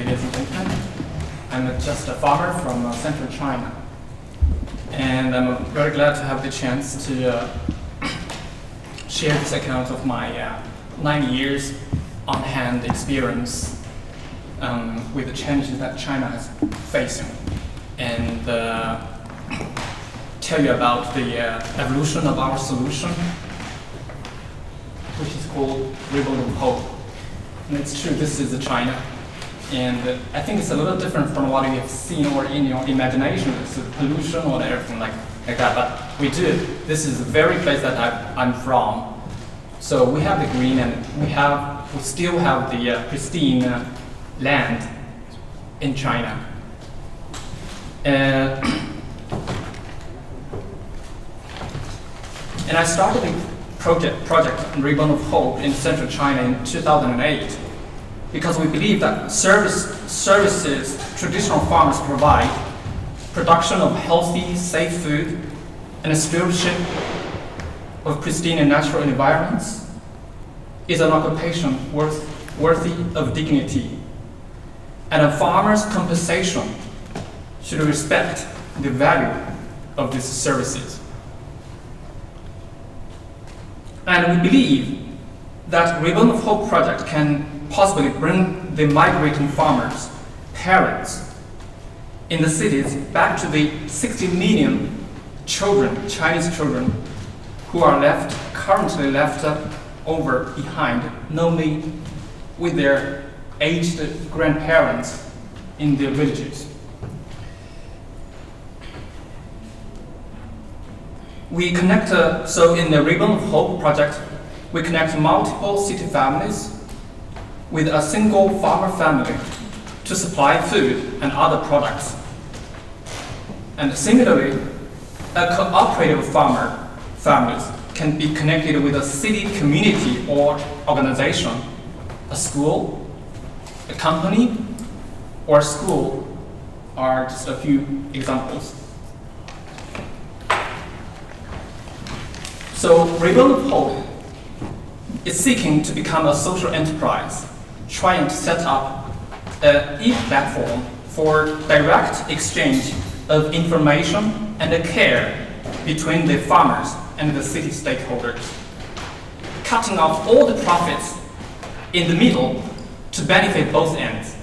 ladies and gentlemen. I'm just a farmer from central China. And I'm very glad to have the chance to share this account of my 9 years on-hand experience with the challenges that China is facing, and tell you about the evolution of our solution, which is called Ribbon of Hope. And it's true, this is China. And I think it's a little different from what you have seen or in your imagination. It's pollution or everything like that. But we do. This is the very place that I'm from. So we have the green, and we still have the pristine land in China. And I started the project Ribbon of Hope in central China in 2008 because we believe that services traditional farmers provide, production of healthy, safe food, and a stewardship of pristine and natural environments is an occupation worthy of dignity. And a farmer's compensation should respect the value of these services. And we believe that Ribbon of Hope project can possibly bring the migrating farmers, parents in the cities back to the 60 million children, Chinese children, who are currently left over behind, normally with their aged grandparents in their villages. We connect, so in the Ribbon of Hope project, we connect multiple city families with a single farmer family to supply food and other products. And similarly, a cooperative farmer families can be connected with a city community or organization, a school, a company, or a school are just a few examples. So Ribbon of Hope is seeking to become a social enterprise, trying to set up an e-platform for direct exchange of information and care between the farmers and the city stakeholders, cutting off all the profits in the middle to benefit both ends.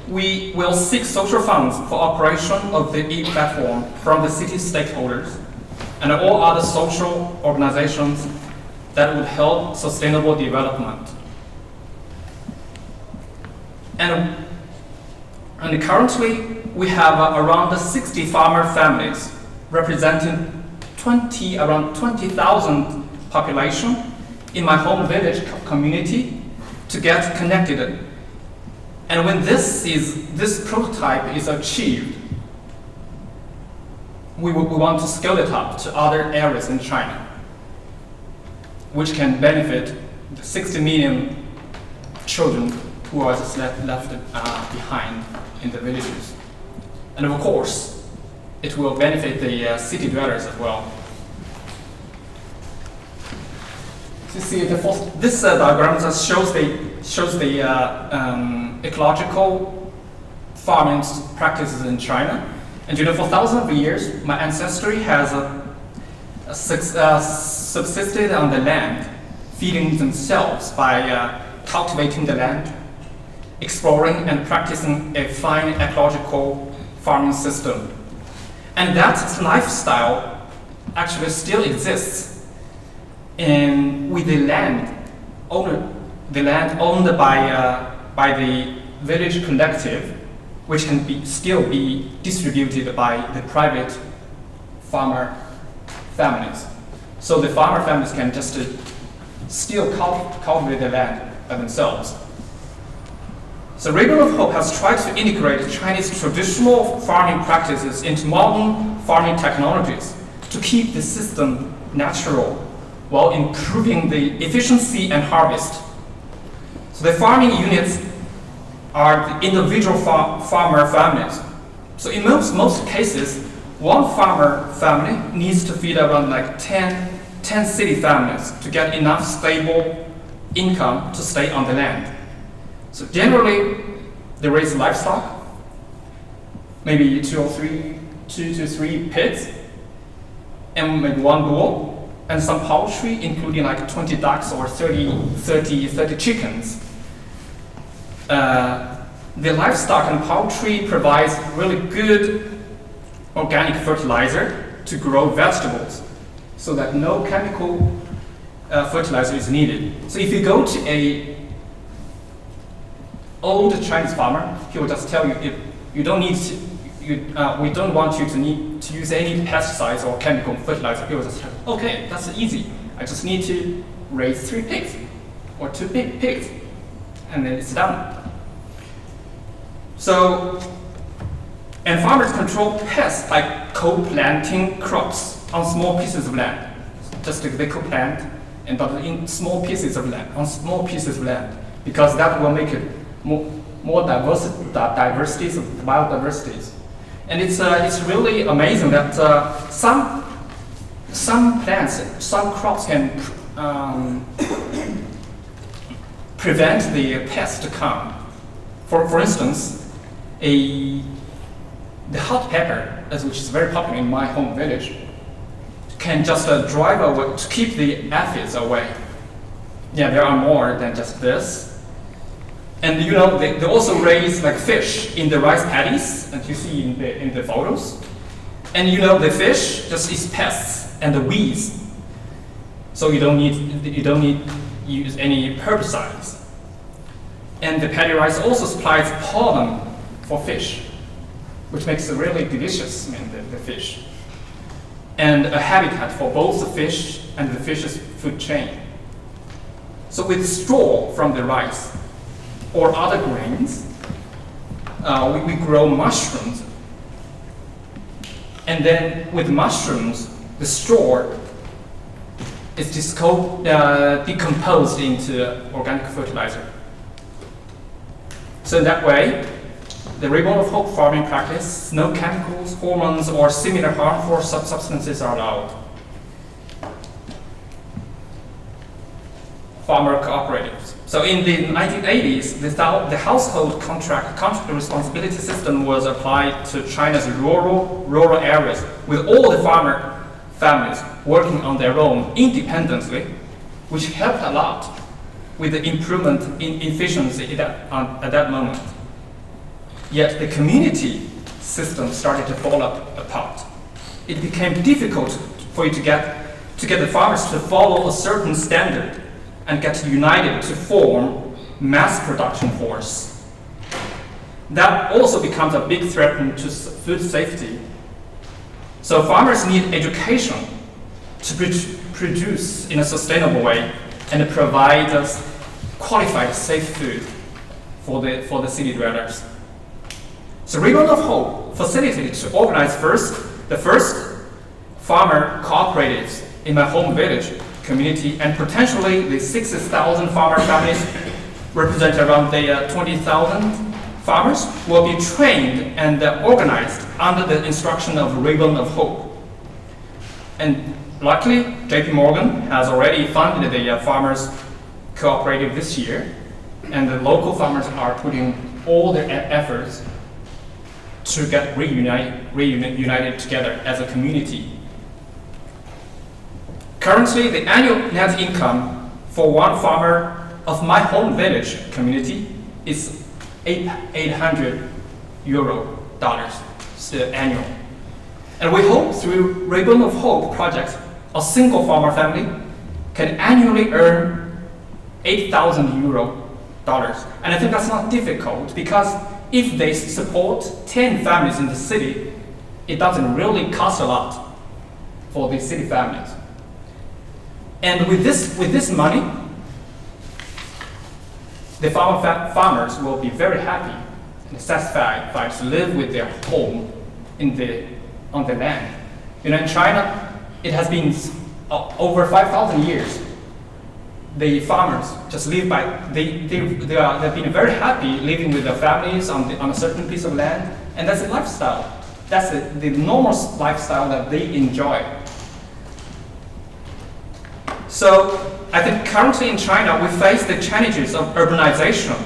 We will seek social funds for operation of the e-platform from the city stakeholders and all other social organizations that would help sustainable development. And currently, we have around 60 farmer families representing around 20,000 population in my home village community to get connected. And when this prototype is achieved, we want to scale it up to other areas in China, which can benefit the 60 million children who are just left behind in the villages. And of course, it will benefit the city dwellers as well. So you see, this diagram just shows the ecological farming practices in China. And for thousands of years, my ancestry has subsisted on the land, feeding themselves by cultivating the land, exploring and practicing a fine ecological farming system. And that lifestyle actually still exists with the land owned by the village collective, which can still be distributed by the private farmer families. So the farmer families can just still cultivate the land by themselves. So Ribbon of Hope has tried to integrate Chinese traditional farming practices into modern farming technologies to keep the system natural while improving the efficiency and harvest. So the farming units are the individual farmer families. So in most cases, one farmer family needs to feed around like 10 city families to get enough stable income to stay on the land. So generally, They raise livestock, maybe two to three pigs, and maybe one bull, and some poultry, including like 20 ducks or 30 chickens. The livestock and poultry provides really good organic fertilizer to grow vegetables, so that no chemical fertilizer is needed. So if you go to a old Chinese farmer, he will just tell you, if you don't need to, we don't want you to use any pesticides or chemical fertilizer. He will just tell you, okay, that's easy. I just need to raise 3 pigs or 2 pigs, and then it's done. So, and farmers control pests by co-planting crops on small pieces of land. Just like they co-plant, but in small pieces of land, on small pieces of land, because that will make it more diversities of biodiversities. And it's really amazing that some plants, some crops can prevent the pests to come. For instance, the hot pepper, which is very popular in my home village, can just drive away to keep the aphids away. Yeah, there are more than just this. And you know, they also raise like fish in the rice paddies, as you see in the photos. And you know, the fish just eats pests and the weeds, so you don't need to use any herbicides. And the paddy rice also supplies pollen for fish, which makes it really delicious, the fish, and a habitat for both the fish and the fish's food chain. So with straw from the rice or other grains, we grow mushrooms. And then with mushrooms, the straw is decomposed into organic fertilizer. So in that way, the Ribbon of Hope farming practice, no chemicals, hormones, or similar harmful substances are allowed. Farmer cooperatives. So in the 1980s, the household contract responsibility system was applied to China's rural areas, with all the farmer families working on their own independently, which helped a lot with the improvement in efficiency at that moment. Yet the community system started to fall apart. It became difficult for you to get the farmers to follow a certain standard and get united to form mass production force. That also becomes a big threat to food safety. So farmers need education to produce in a sustainable way and provide us qualified, safe food for the city dwellers. So Ribbon of Hope facilitated to organize the first farmer cooperatives in my home village community, and potentially the 60,000 farmer families represent around the 20,000 farmers will be trained and organized under the instruction of Ribbon of Hope. And luckily, JP Morgan has already funded the farmers cooperative this year, and the local farmers are putting all their efforts to get reunited together as a community. Currently, the annual net income for one farmer of my home village community is €800 still annual. And we hope through Ribbon of Hope project, a single farmer family can annually earn €8,000. And I think that's not difficult, because if they support 10 families in the city, it doesn't really cost a lot for the city families. And with this money, the farmers will be very happy and satisfied to live with their home on the land. You know, in China, it has been over 5,000 years. The farmers just live by, they've been very happy living with their families on a certain piece of land, and that's a lifestyle. That's the normal lifestyle that they enjoy. So I think currently in China, we face the challenges of urbanization,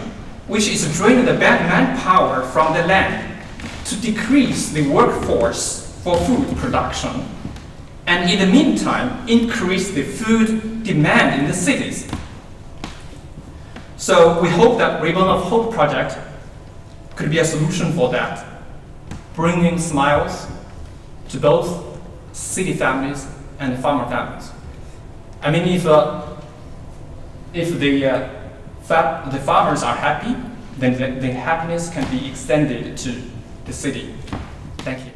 which is draining the manpower from the land to decrease the workforce for food production, and in the meantime, increase the food demand in the cities. So we hope that Ribbon of Hope project could be a solution for that, bringing smiles to both city families and farmer families. I mean, if the farmers are happy, then the happiness can be extended to the city. Thank you.